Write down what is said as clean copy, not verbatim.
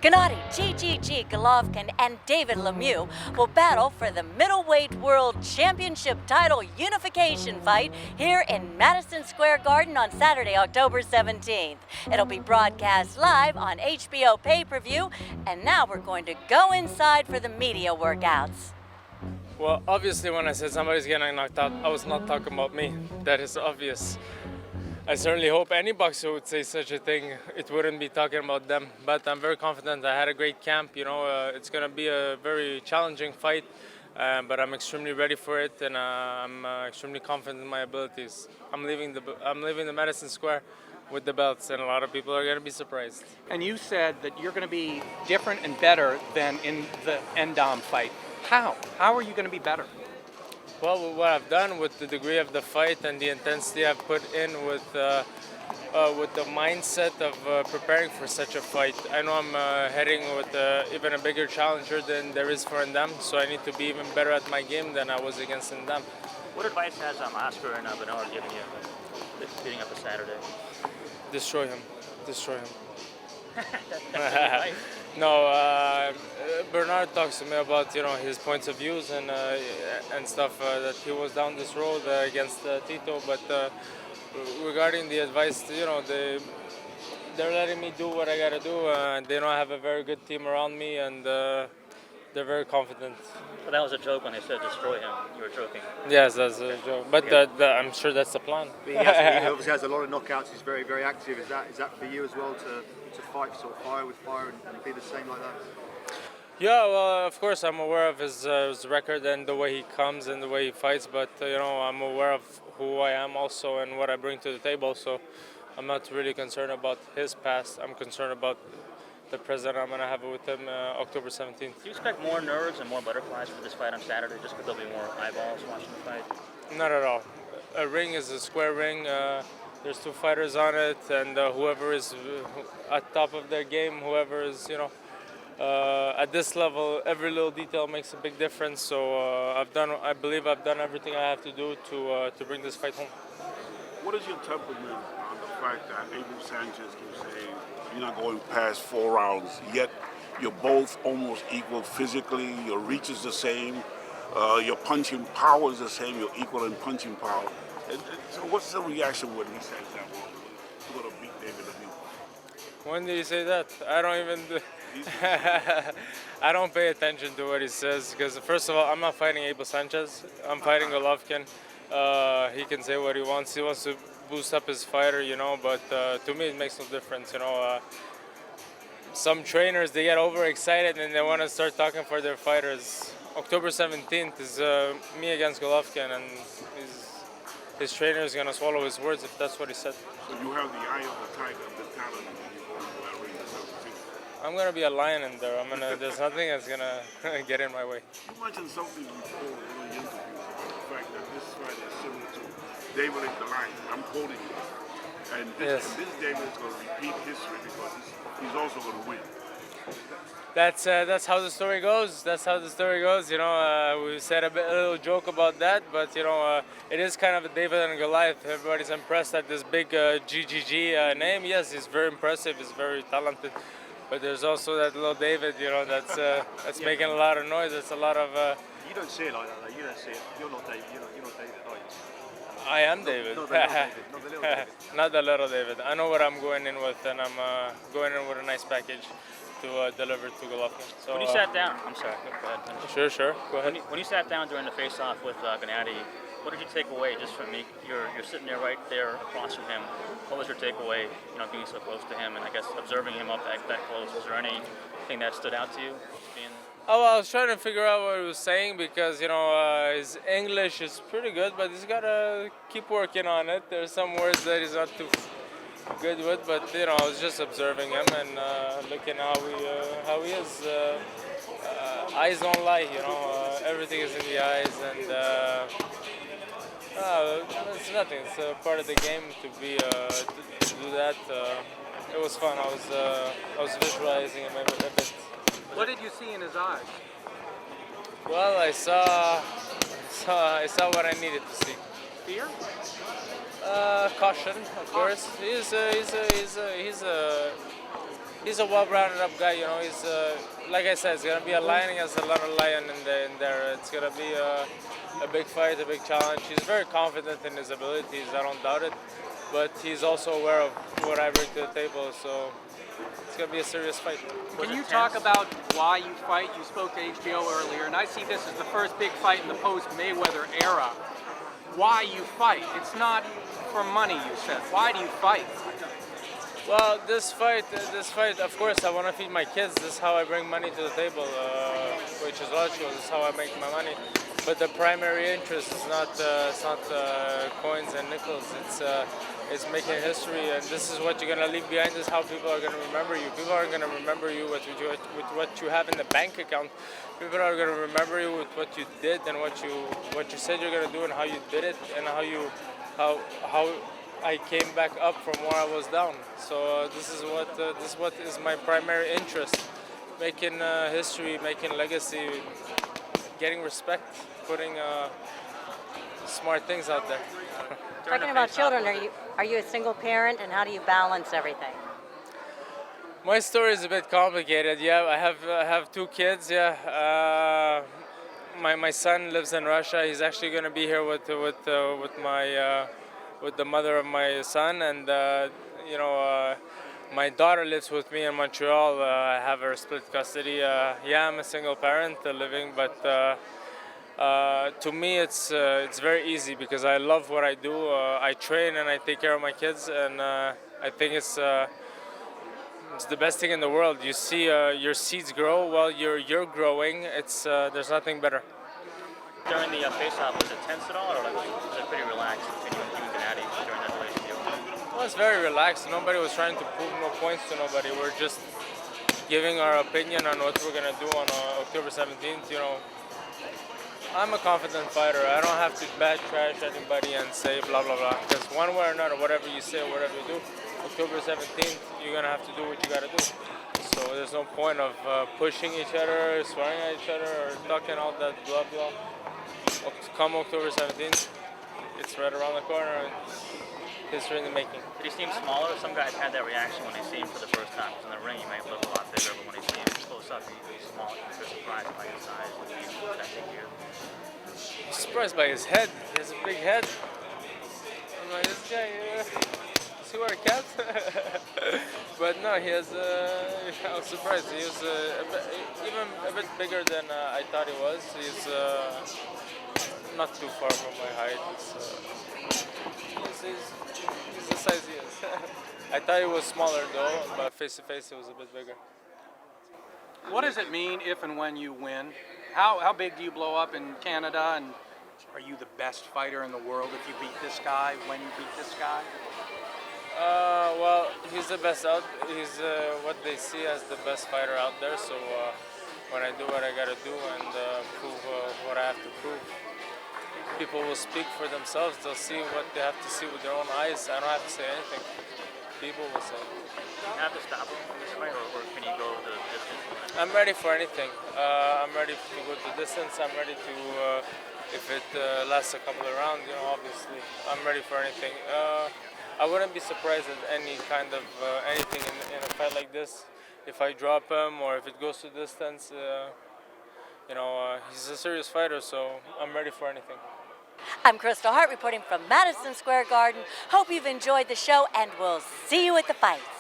Gennady GGG Golovkin and David Lemieux will battle for the Middleweight World Championship title unification fight here in Madison Square Garden on Saturday, October 17th. It'll be broadcast live on HBO PPV, and now we're going to go inside for the media workouts. Well, obviously when I said somebody's getting knocked out, I was not talking about me. That is obvious. I certainly hope any boxer would say such a thing. It wouldn't be talking about them. But I'm very confident. I had a great camp. It's going to be a very challenging fight. But I'm extremely ready for it, and I'm extremely confident in my abilities. I'm leaving the Madison Square with the belts, and a lot of people are going to be surprised. And you said that you're going to be different and better than in the Endom fight. How? How are you going to be better? Well, what I've done with the degree of the fight and the intensity I've put in with the mindset of preparing for such a fight. I know I'm heading with even a bigger challenger than there is for Endom, so I need to be even better at my game than I was against Endom. What advice has Oscar and Bernard given you leading up to Saturday? Destroy him. Destroy him. That's No, Bernard talks to me about his points of views and stuff that he was down this road against Tito, but regarding the advice, they're letting me do what I gotta do. They know I have a very good team around me, and they're very confident. Well, that was a joke when they said destroy him. You were joking. Yes, that's a joke, but I'm sure that's the plan. He obviously has a lot of knockouts. He's very, very active. Is that for you as well to fight sort of fire with fire and be the same like that? Yeah, well, of course, I'm aware of his record and the way he comes and the way he fights, but I'm aware of who I am also and what I bring to the table, so I'm not really concerned about his past. I'm concerned about the present I'm going to have with him October 17th. Do you expect more nerves and more butterflies for this fight on Saturday, just because there'll be more eyeballs watching the fight? Not at all. A ring is a square ring. There's two fighters on it, and whoever is at top of their game, whoever is, at this level, every little detail makes a big difference. So I believe I've done everything I have to do to bring this fight home. What is your temperament on the fact that Abel Sanchez keeps saying you're not going past 4 rounds, yet you're both almost equal physically, your reach is the same, your punching power is the same, you're equal in punching power. So what's the reaction when he says that? You're going to beat David Lemieux. When did he say that? I don't even... I don't pay attention to what he says, because first of all, I'm not fighting Abel Sanchez. I'm fighting Golovkin. He can say what he wants. He wants to boost up his fighter, but to me it makes no difference. Some trainers, they get overexcited and they want to start talking for their fighters. October 17th is me against Golovkin, and his trainer is going to swallow his words if that's what he said. So you have the eye of the tiger, the talent, and you're going to ring the 17th. I'm going to be a lion in there. There's nothing that's going to get in my way. You mentioned something before in one of the interviews about the fact that this fight is similar to David in the Lion. I'm quoting you. And this David is going to repeat history because he's also going to win. That's how the story goes. That's how the story goes. We said a little joke about that, but it is kind of a David and Goliath. Everybody's impressed at this big GGG name. Yes, he's very impressive. He's very talented. But there's also that little David, that's making a lot of noise. It's a lot of. You don't see it like that, though. You don't see it. You're not David. You're not David, are you? I am David. Not the little David. Not the little David. Not the little David. I know what I'm going in with, and I'm going in with a nice package to deliver to Golovkin. So, When you sat down, I'm sorry, go ahead. Sure. Go ahead. When you sat down during the face-off with Gennady, what did you take away just from me? You're sitting there right there across from him. What was your takeaway, being so close to him and I guess observing him up that close? Was there anything that stood out to you? Oh, well, I was trying to figure out what he was saying because, his English is pretty good, but he's got to keep working on it. There's some words that he's not too good with, but, I was just observing him and looking how he is. Eyes don't lie, everything is in the eyes, and it's nothing. It's a part of the game to do that. It was fun. I was visualizing him a bit. What did you see in his eyes? Well, I saw what I needed to see. Fear? Caution, of course. he's a well-rounded up guy. You know, he's like I said, it's gonna be a lion against another lion in there. It's gonna be a big fight, a big challenge. He's very confident in his abilities. I don't doubt it, but he's also aware of what I bring to the table. So it's gonna be a serious fight. Can you talk about why you fight? You spoke to HBO earlier, and I see this as the first big fight in the post-Mayweather era. Why you fight? It's not for money, you said. Why do you fight? Well, this fight, of course, I want to feed my kids. This is how I bring money to the table, which is logical. This is how I make my money. But the primary interest is not, coins and nickels. It's making history, and this is what you're gonna leave behind. This is how people are gonna remember you. People aren't gonna remember you with what you have in the bank account. People are gonna remember you with what you did and what you said you're gonna do and how you did it and how I came back up from where I was down. So this is what is my primary interest: making history, making legacy, getting respect, putting smart things out there. Talking about children, are you a single parent, and how do you balance everything? My story is a bit complicated. Yeah, I have two kids. Yeah, my son lives in Russia. He's actually going to be here with the mother of my son, and my daughter lives with me in Montreal. I have her split custody. Yeah, I'm a single parent living, but to me it's very easy because I love what I do. I train and I take care of my kids, and I think it's the best thing in the world. You see your seeds grow while you're growing. There's nothing better. During the face-off, was it tense at all, or was it pretty relaxed between you and Gennady during that relationship? Well, it's very relaxed. Nobody was trying to prove no points to nobody. We're just giving our opinion on what we're gonna do on October 17th. You know, I'm a confident fighter. I don't have to bad trash anybody and say blah blah blah. Because one way or another, whatever you say or whatever you do, October 17th, you're gonna have to do what you gotta do. So there's no point of pushing each other, swearing at each other, or talking all that blah blah. Come October 17th, it's right around the corner, and history in the making. Did he seem smaller? Some guys had that reaction when they see him for the first time. Because in the ring, he might look a lot bigger, but when they see him close up, he's small. They're surprised by his size when he's protecting you. Surprised by his head. He has a big head. I'm like, this guy, does he wear a cap? But no, he has. I was surprised. He was even a bit bigger than I thought he was. He's not too far from my height. He's the size he is. I thought he was smaller though, but face to face he was a bit bigger. What does it mean if and when you win? How big do you blow up in Canada, and are you the best fighter in the world if you beat this guy, when you beat this guy? Well, he's the best out. He's what they see as the best fighter out there. So when I do what I gotta do and prove what I have to prove, people will speak for themselves. They'll see what they have to see with their own eyes. I don't have to say anything. People will say. Do you have to stop him in this fight, or can you go the distance? I'm ready for anything. I'm ready to go the distance. I'm ready to, if it lasts a couple of rounds, you know, obviously. I'm ready for anything. I wouldn't be surprised at any kind of anything in a fight like this. If I drop him or if it goes to distance, he's a serious fighter, so I'm ready for anything. I'm Kristal Hart reporting from Madison Square Garden. Hope you've enjoyed the show, and we'll see you at the fights.